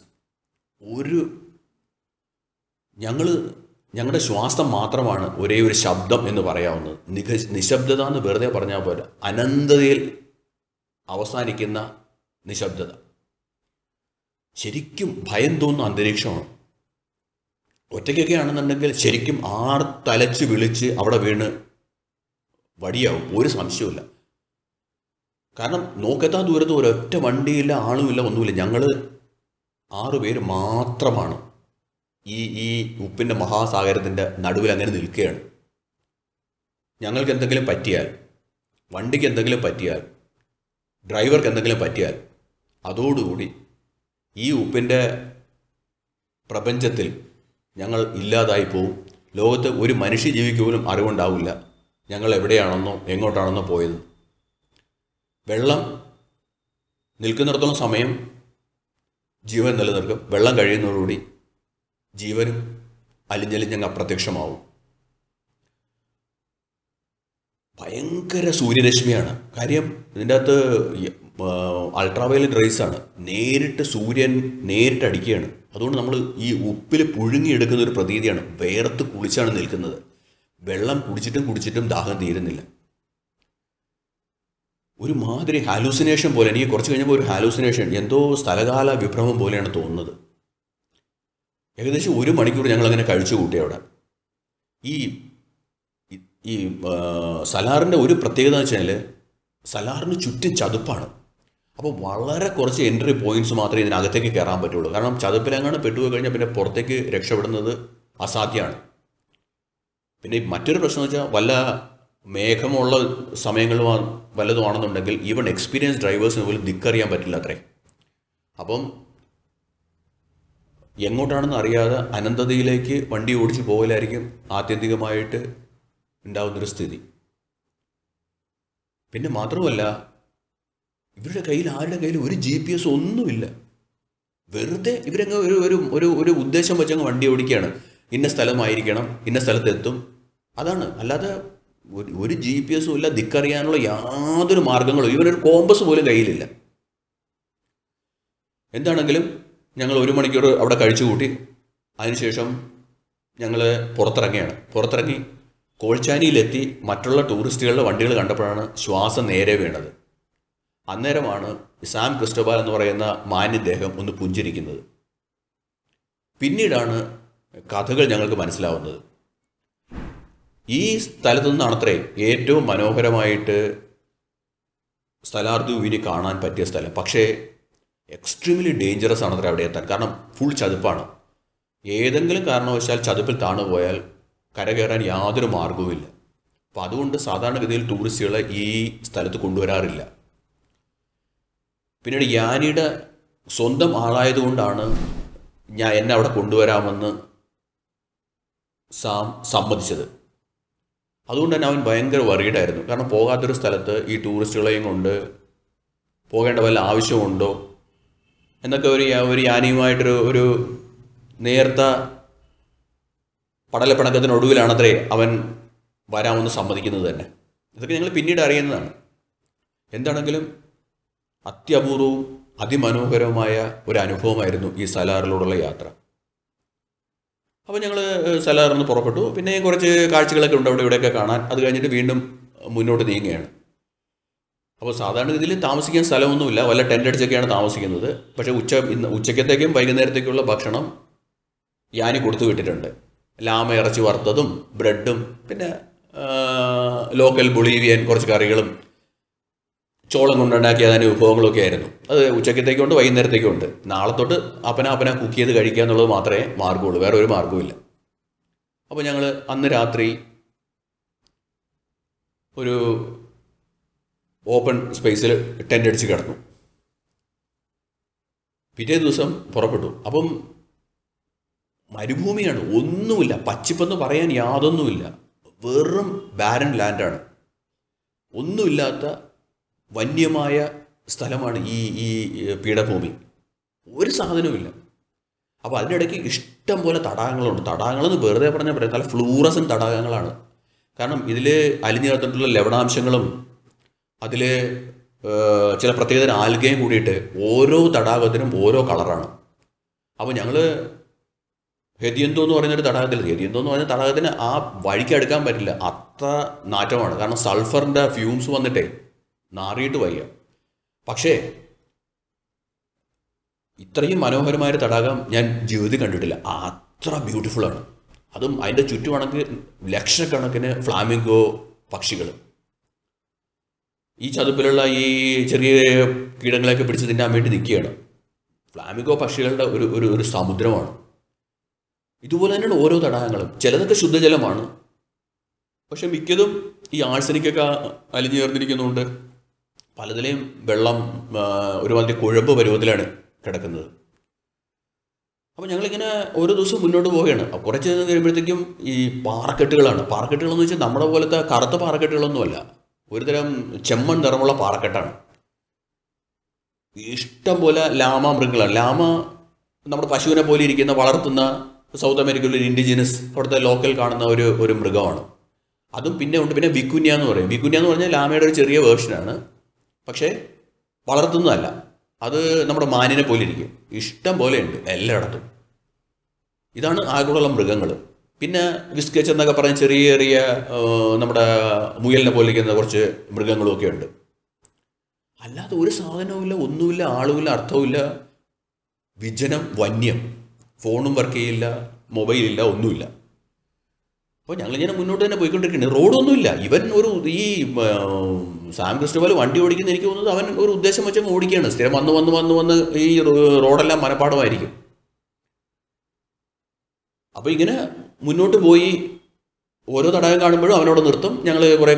ഞങ്ങളുടെ ശ്വാസം മാത്രമാണ് ഒരേ ഒരു ശബ്ദം എന്ന് പറയാവുന്നത്. നിശബ്ദത എന്ന് വെറുതെ പറഞ്ഞാൽ പോലെ അനന്തതയിൽ അവസാനിക്കുന്ന നിശബ്ദത. ശരിക്കും ഭയം തോന്നുന്ന അന്തരീക്ഷമാണ്. ഒറ്റയ്ക്കൊക്കെ ആണെന്നുണ്ടെങ്കിൽ ശരിക്കും തലച്ച് വിളിച്ച് അവിടെ വീണ് വടിയാവും, ഒരു സംശയമില്ല. കാരണം നോക്കെത്താൻ ദൂരത്ത് ഒരൊറ്റ വണ്ടിയില്ല, ആളുമില്ല, ഒന്നുമില്ല. ഞങ്ങൾ 6 പേര് മാത്രമാണ് ഈ ഉപ്പിൻ്റെ മഹാസാഗരത്തിൻ്റെ നടുവിൽ അങ്ങനെ നിൽക്കുകയാണ്. ഞങ്ങൾക്ക് എന്തെങ്കിലും പറ്റിയാൽ, വണ്ടിക്ക് എന്തെങ്കിലും പറ്റിയാൽ, ഡ്രൈവർക്ക് എന്തെങ്കിലും പറ്റിയാൽ അതോടുകൂടി ഈ ഉപ്പിൻ്റെ പ്രപഞ്ചത്തിൽ ഞങ്ങൾ ഇല്ലാതായി പോവും. ലോകത്ത് ഒരു മനുഷ്യ ജീവിക്ക് പോലും അറിവുണ്ടാവില്ല ഞങ്ങൾ എവിടെയാണെന്നോ എങ്ങോട്ടാണെന്നോ പോയത്. വെള്ളം നിൽക്കുന്നിടത്തോളം സമയം ജീവൻ നിലനിൽക്കും. വെള്ളം കഴിയുന്നതോടുകൂടി ജീവനും അലിഞ്ഞലിഞ്ഞങ്ങ് അപ്രത്യക്ഷമാവും. ഭയങ്കര സൂര്യരശ്മിയാണ്. കാര്യം ഇതിൻ്റെ അകത്ത് അൾട്രാവയലറ്റ് റേസാണ്. സൂര്യൻ നേരിട്ട് അടിക്കുകയാണ്. അതുകൊണ്ട് നമ്മൾ ഈ ഉപ്പിൽ പുഴുങ്ങിയെടുക്കുന്ന ഒരു പ്രതീതിയാണ്. വേർത്ത് കുളിച്ചാണ് നിൽക്കുന്നത്. വെള്ളം കുടിച്ചിട്ടും ദാഹം തീരുന്നില്ല. ഒരു മാതിരി ഹാലൂസിനേഷൻ പോലെ, എനിക്ക് കുറച്ച് കഴിഞ്ഞപ്പോൾ ഒരു ഹാലൂസിനേഷൻ, എന്തോ സ്ഥലകാല വിഭ്രമം പോലെയാണ് തോന്നുന്നത്. ഏകദേശം 1 മണിക്കൂർ ഞങ്ങളങ്ങനെ കഴിച്ചു കൂട്ടി അവിടെ. ഈ സലാറിൻ്റെ ഒരു പ്രത്യേകത എന്ന് വെച്ചാൽ സലാറിന് ചുറ്റും ചതുപ്പാണ്. അപ്പോൾ വളരെ കുറച്ച് എൻട്രി പോയിൻറ്റ്സ് മാത്രമേ ഇതിനകത്തേക്ക് കയറാൻ പറ്റുള്ളൂ. കാരണം ചതുപ്പിലെങ്ങാണ് പെട്ടുപോയി കഴിഞ്ഞാൽ പിന്നെ പുറത്തേക്ക് രക്ഷപ്പെടുന്നത് അസാധ്യമാണ്. പിന്നെ മറ്റൊരു പ്രശ്നം എന്ന് വെച്ചാൽ വല്ല മേഘമുള്ള സമയങ്ങളിൽ വല്ലതുമാണെന്നുണ്ടെങ്കിൽ ഈവൻ എക്സ്പീരിയൻസ് ഡ്രൈവേഴ്സിന് പോലും ദിക്കറിയാൻ പറ്റില്ല അത്രേ. അപ്പം എങ്ങോട്ടാണെന്ന് അറിയാതെ അനന്തതയിലേക്ക് വണ്ടി ഓടിച്ച് പോകലായിരിക്കും ആത്യന്തികമായിട്ട് ഉണ്ടാവുന്നൊരു സ്ഥിതി. പിന്നെ മാത്രമല്ല, ഇവരുടെ കയ്യിൽ, ആരുടെ കയ്യിൽ ഒരു GPS ഒന്നുമില്ല. വെറുതെ ഇവരങ്ങ് ഒരു ഉദ്ദേശം വെച്ചങ്ങ് വണ്ടി ഓടിക്കുകയാണ്. ഇന്ന സ്ഥലമായിരിക്കണം, ഇന്ന സ്ഥലത്തെത്തും, അതാണ്. അല്ലാതെ ഒരു GPS ഇല്ല, ദിക്കറിയാനുള്ള യാതൊരു മാർഗങ്ങളും, ഇവനൊരു കോമ്പസ് പോലും കയ്യിലില്ല. എന്താണെങ്കിലും ഞങ്ങൾ 1 മണിക്കൂർ അവിടെ കഴിച്ചു കൂട്ടി. അതിനുശേഷം ഞങ്ങൾ പുറത്തിറങ്ങി കോൾച്ചാനിയിലെത്തി. മറ്റുള്ള ടൂറിസ്റ്റുകളുടെ വണ്ടികൾ കണ്ടപ്പോഴാണ് ശ്വാസം നേരെ വീണത്. അന്നേരമാണ് സാം ക്രിസ്റ്റോബാൽ എന്ന് പറയുന്ന മാന്യദേഹം ഒന്ന് പുഞ്ചിരിക്കുന്നത്. പിന്നീടാണ് കഥകൾ ഞങ്ങൾക്ക് മനസ്സിലാവുന്നത്. ഈ സ്ഥലത്തു നിന്നാണത്രേ ഏറ്റവും മനോഹരമായിട്ട് സ്ഥലാർ ദ്വീപിനെ കാണാൻ പറ്റിയ സ്ഥലം. പക്ഷേ എക്സ്ട്രീംലി ഡേഞ്ചറസ് ആണത്രേ അവിടെ എത്താൻ. കാരണം ഫുൾ ചതുപ്പാണ്. ഏതെങ്കിലും കാരണവശാൽ ചതുപ്പിൽ താണുപോയാൽ കരകയറാൻ യാതൊരു മാർഗവുമില്ല. അപ്പോൾ അതുകൊണ്ട് സാധാരണഗതിയിൽ ടൂറിസ്റ്റുകളെ ഈ സ്ഥലത്ത് കൊണ്ടുവരാറില്ല. പിന്നീട് യാനിയുടെ സ്വന്തം ആളായതുകൊണ്ടാണ് എന്നെ അവിടെ കൊണ്ടുവരാമെന്ന് സാം സമ്മതിച്ചത്. അതുകൊണ്ട് തന്നെ അവൻ ഭയങ്കര വറീഡായിരുന്നു. കാരണം പോകാത്തൊരു സ്ഥലത്ത് ഈ ടൂറിസ്റ്റുകളെയും കൊണ്ട് പോകേണ്ട വല്ല ആവശ്യമുണ്ടോ എന്നൊക്കെ ഒരു യാനിയുമായിട്ടൊരു നേർത്ത പടലപ്പിണക്കത്തിനൊടുവിലാണത്രേ അവൻ വരാമെന്ന് സമ്മതിക്കുന്നത് തന്നെ. ഇതൊക്കെ ഞങ്ങൾ പിന്നീട് അറിയുന്നതാണ്. എന്താണെങ്കിലും അത്യപൂർവവും അതിമനോഹരവുമായ ഒരു അനുഭവമായിരുന്നു ഈ സലാറിലൂടെയുള്ള യാത്ര. അപ്പോൾ ഞങ്ങൾ സലാറിൽ നിന്ന് പുറപ്പെട്ടു. പിന്നെ കുറച്ച് കാഴ്ചകളൊക്കെ ഉണ്ട് അവിടെ ഇവിടെയൊക്കെ കാണാൻ. അത് കഴിഞ്ഞിട്ട് വീണ്ടും മുന്നോട്ട് നീങ്ങുകയാണ്. അപ്പോൾ സാധാരണ ഇതിൽ താമസിക്കാൻ സ്ഥലമൊന്നുമില്ല, വല്ല ടെൻ്റ് അടിച്ചൊക്കെയാണ് താമസിക്കുന്നത്. പക്ഷേ ഉച്ചക്കത്തേക്കും വൈകുന്നേരത്തേക്കുള്ള ഭക്ഷണം യാനി കൊടുത്തു വിട്ടിട്ടുണ്ട്. ലാമ ഇറച്ചി വറുത്തതും ബ്രെഡും പിന്നെ ലോക്കൽ ബൊളീവിയൻ കുറച്ച് കറികളും ചോളം കൊണ്ടുണ്ടാക്കിയ അതിന് വിഭവങ്ങളൊക്കെ ആയിരുന്നു. അത് ഉച്ചക്കത്തേക്കുണ്ട്, വൈകുന്നേരത്തേക്കുണ്ട്. നാളെ തൊട്ട് അപ്പന കുക്ക് ചെയ്ത് കഴിക്കുക എന്നുള്ളത് മാത്രമേ മാർഗമുള്ളൂ, വേറെ ഒരു മാർഗ്ഗവുമില്ല. അപ്പോൾ ഞങ്ങൾ അന്ന് രാത്രി ഒരു ഓപ്പൺ സ്പേസിൽ ടെൻ്റ് അടിച്ച് കിടന്നു. പിറ്റേ ദിവസം പുറപ്പെട്ടു. അപ്പം മരുഭൂമിയാണ്, ഒന്നുമില്ല, പച്ചിപ്പെന്ന് പറയാൻ യാതൊന്നുമില്ല, വെറും ബാരൻ ലാൻഡാണ്, ഒന്നുമില്ലാത്ത വന്യമായ സ്ഥലമാണ് ഈ പീഠഭൂമി, ഒരു സാധനവുമില്ല. അപ്പോൾ അതിനിടയ്ക്ക് ഇഷ്ടം പോലെ തടാകങ്ങളുണ്ട്. തടാകങ്ങളെന്ന് വെറുതെ പറഞ്ഞാൽ പറയാം, നല്ല ഫ്ലൂറസൻ തടാകങ്ങളാണ്. കാരണം ഇതിൽ അലിഞ്ഞു ചേർത്തിട്ടുള്ള ലവണാംശങ്ങളും അതിൽ ചില പ്രത്യേകതരം ആൽഗയും കൂടിയിട്ട് ഓരോ തടാകത്തിനും ഓരോ കളറാണ്. അപ്പോൾ ഞങ്ങൾ ഹെദിയന്തോ എന്ന് പറയുന്നൊരു തടാകത്തിൽ, ഹെദിയന്തോ എന്ന് പറഞ്ഞ തടാകത്തിന് ആ വഴിക്ക് അടുക്കാൻ പറ്റില്ല, അത്ര നാറ്റമാണ്. കാരണം സൾഫറിൻ്റെ ഫ്യൂംസ് വന്നിട്ടേ നാറിയിട്ട് വയ്യ. പക്ഷേ ഇത്രയും മനോഹരമായൊരു തടാകം ഞാൻ ജീവിതത്തിൽ കണ്ടിട്ടില്ല, അത്ര ബ്യൂട്ടിഫുള്ളാണ്. അതും അതിൻ്റെ ചുറ്റുമാണെങ്കിൽ ലക്ഷക്കണക്കിന് ഫ്ലാമിംഗോ പക്ഷികൾ ഈ ചതുപ്പിലുള്ള ഈ ചെറിയ കീടങ്ങളെയൊക്കെ പിടിച്ച് തിന്നാൻ വേണ്ടി നിൽക്കുകയാണ്. ഫ്ലാമിംഗോ പക്ഷികളുടെ ഒരു സമുദ്രമാണ്. ഇതുപോലെ തന്നെയാണ് ഓരോ തടാകങ്ങളും. ചിലതൊക്കെ ശുദ്ധജലമാണ്, പക്ഷെ മിക്കതും ഈ ആഴ്സനിക്കൊക്കെ അലിഞ്ഞു ചേർന്നിരിക്കുന്നതുകൊണ്ട് പലതിലെയും വെള്ളം ഒരുമാതിരി കുഴമ്പ് പരുവത്തിലാണ് കിടക്കുന്നത്. അപ്പോൾ ഞങ്ങളിങ്ങനെ ഓരോ ദിവസവും മുന്നോട്ട് പോവുകയാണ്. കുറച്ച് കഴിയുമ്പോഴത്തേക്കും ഈ പാറക്കെട്ടുകളാണ്. പാറക്കെട്ടുകളെന്ന് വെച്ചാൽ നമ്മുടെ പോലത്തെ കറുത്ത പാറക്കെട്ടുകളൊന്നുമല്ല, ഒരുതരം ചെമ്മൺ നിറമുള്ള പാറക്കെട്ടാണ്. ഇഷ്ടം പോലെ ലാമ മൃഗങ്ങളാണ്. ലാമ നമ്മുടെ പശുവിനെ പോലെ ഇരിക്കുന്ന, വളർത്തുന്ന സൗത്ത് അമേരിക്കയിലെ ഇൻഡിജിനസ് അവിടുത്തെ ലോക്കൽ കാണുന്ന ഒരു മൃഗമാണ്. അതും പിന്നെ ഉണ്ട്. പിന്നെ വിക്കുന്യ എന്ന് പറയും. വിക്കുന്യ എന്ന് പറഞ്ഞാൽ ലാമയുടെ ഒരു ചെറിയ വേർഷനാണ്, പക്ഷേ വളർത്തുന്നതല്ല. അത് നമ്മുടെ മാനിനെ പോലെ ഇരിക്കും. ഇഷ്ടം പോലെയുണ്ട് എല്ലായിടത്തും. ഇതാണ് ആകെയുള്ള മൃഗങ്ങൾ. പിന്നെ വിസ്കച്ച് എന്നൊക്കെ പറഞ്ഞ ചെറിയ ചെറിയ നമ്മുടെ മുയലിനെ പോലെ ഇരിക്കുന്ന കുറച്ച് മൃഗങ്ങളുമൊക്കെ ഉണ്ട്. അല്ലാതെ ഒരു സാധനവുമില്ല, ഒന്നുമില്ല, ആളുമില്ല, അർത്ഥവുമില്ല, വിജനം, വന്യം. ഫോണും വർക്ക് ചെയ്യില്ല, മൊബൈലില്ല, ഒന്നുമില്ല. അപ്പോൾ ഞങ്ങളിങ്ങനെ മുന്നോട്ട് തന്നെ പോയിക്കൊണ്ടിരിക്കുന്നത്. റോഡൊന്നുമില്ല. ഇവൻ ഈ സാം ക്രിസ്റ്റോബൽ വണ്ടി ഓടിക്കുന്ന എനിക്ക് തോന്നുന്നത് അവൻ ഒരു ഉദ്ദേശം വെച്ചങ്ങ് ഓടിക്കുകയാണ്. സ്ഥിരം വന്ന് ഈ റോഡെല്ലാം മനപ്പാടമായിരിക്കും. അപ്പോൾ ഇങ്ങനെ മുന്നോട്ട് പോയി ഓരോ തടാകം കാണുമ്പോഴും അവനോട് നിർത്തും. ഞങ്ങൾ കുറേ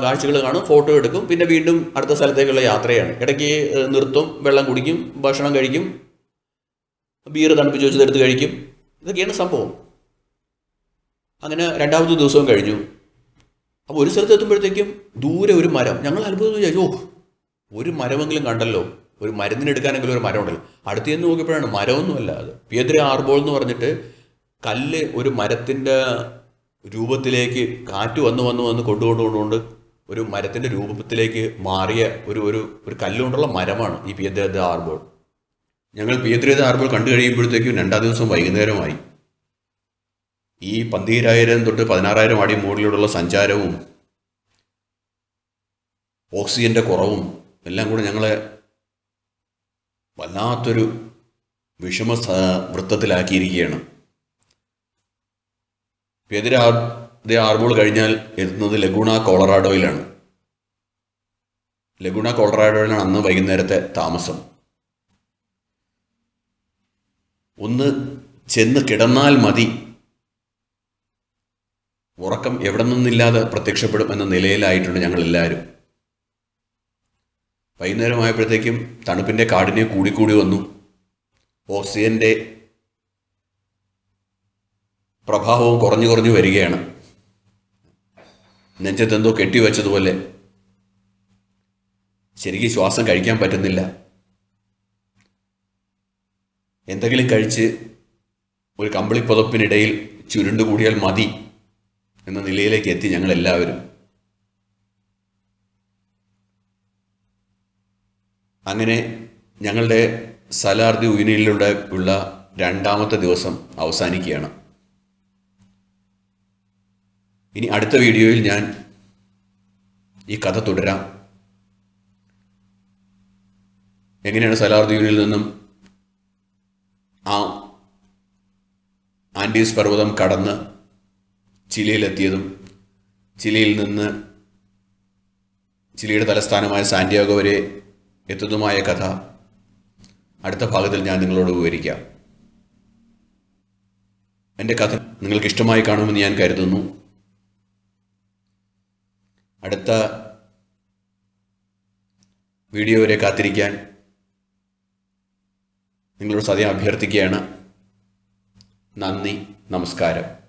കാഴ്ചകൾ കാണും, ഫോട്ടോ എടുക്കും, പിന്നെ വീണ്ടും അടുത്ത സ്ഥലത്തേക്കുള്ള യാത്രയാണ്. ഇടയ്ക്ക് നിർത്തും, വെള്ളം കുടിക്കും, ഭക്ഷണം കഴിക്കും, ബീർ തണുപ്പിച്ച് വെച്ചതെടുത്ത് കഴിക്കും. ഇതൊക്കെയാണ് സംഭവം. അങ്ങനെ രണ്ടാമത്തെ ദിവസവും കഴിഞ്ഞു. അപ്പോൾ ഒരു സ്ഥലത്ത് എത്തുമ്പോഴത്തേക്കും ദൂരെ ഒരു മരം. ഞങ്ങൾ അത്ഭുതം വിചാരിച്ചു, ഒരു മരമെങ്കിലും കണ്ടല്ലോ, ഒരു മരുന്നിനെടുക്കാനെങ്കിലും ഒരു മരം ഉണ്ടല്ലോ. അടുത്ത് ചെന്ന് നോക്കിയപ്പോഴാണ് മരമൊന്നുമല്ല, അത് പിയദ്ര ആർബോൾ എന്ന് പറഞ്ഞിട്ട് കല്ല് ഒരു മരത്തിൻ്റെ രൂപത്തിലേക്ക് കാറ്റ് വന്ന് കൊണ്ടുകൊണ്ട് ഒരു മരത്തിൻ്റെ രൂപത്തിലേക്ക് മാറിയ ഒരു കല്ലുകൊണ്ടുള്ള മരമാണ് ഈ പിയദ്ര ആർബോൾ. ഞങ്ങൾ പിയദ്ര ആർബോൾ കണ്ടു കഴിയുമ്പോഴത്തേക്കും രണ്ടാം ദിവസം വൈകുന്നേരമായി. ഈ 12,000 തൊട്ട് 16,000 അടി മുകളിലുള്ള സഞ്ചാരവും ഓക്സിജൻ്റെ കുറവും എല്ലാം കൂടെ ഞങ്ങളെ വല്ലാത്തൊരു വൃത്തത്തിലാക്കിയിരിക്കുകയാണ്. പിയദ്ര ആർബോൾ കഴിഞ്ഞാൽ എത്തുന്നത് ലഗൂണ കൊളറാഡോയിലാണ്. ലഗൂണ കൊളറാഡോയിലാണ് അന്ന് വൈകുന്നേരത്തെ താമസം. ഒന്ന് ചെന്ന് കിടന്നാൽ മതി, ഉറക്കം എവിടെ നിന്നില്ലാതെ പ്രത്യക്ഷപ്പെടും എന്ന നിലയിലായിട്ടുണ്ട് ഞങ്ങളെല്ലാവരും. വൈകുന്നേരമായപ്പോഴത്തേക്കും തണുപ്പിൻ്റെ കാഠിന്യം കൂടിക്കൂടി വന്നു. ഓക്സിജൻ്റെ പ്രഭാവവും കുറഞ്ഞു വരികയാണ്. നെഞ്ചത്തെന്തോ കെട്ടിവെച്ചതുപോലെ, ശരിക്കും ശ്വാസം കഴിക്കാൻ പറ്റുന്നില്ല. എന്തെങ്കിലും കഴിച്ച് ഒരു കമ്പിളിപ്പുതപ്പിനിടയിൽ ചുരുണ്ടുകൂടിയാൽ മതി എന്ന നിലയിലേക്ക് എത്തി ഞങ്ങളെല്ലാവരും. അങ്ങനെ ഞങ്ങളുടെ സലാർ ദി ഉയിനിലൂടെ ഉള്ള രണ്ടാമത്തെ ദിവസം അവസാനിക്കുകയാണ്. ഇനി അടുത്ത വീഡിയോയിൽ ഞാൻ ഈ കഥ തുടരാം. എങ്ങനെയാണ് സലാർ ദി ഉയിനിൽ നിന്നും ആ ആൻഡീസ് പർവ്വതം കടന്ന് ചിലിയിലെത്തിയതും ചിലിയിൽ നിന്ന് ചിലിയുടെ തലസ്ഥാനമായ സാന്റിയാഗോ വരെ എത്തുന്നതുമായ കഥ അടുത്ത ഭാഗത്തിൽ ഞാൻ നിങ്ങളോട് വിവരിക്കാം. എൻ്റെ കഥ നിങ്ങൾക്ക് ഇഷ്ടമായി കാണുമെന്ന് ഞാൻ കരുതുന്നു. അടുത്ത വീഡിയോ വരെ കാത്തിരിക്കാൻ നിങ്ങളോട് സദയം അഭ്യർത്ഥിക്കുകയാണ്. നന്ദി, നമസ്കാരം.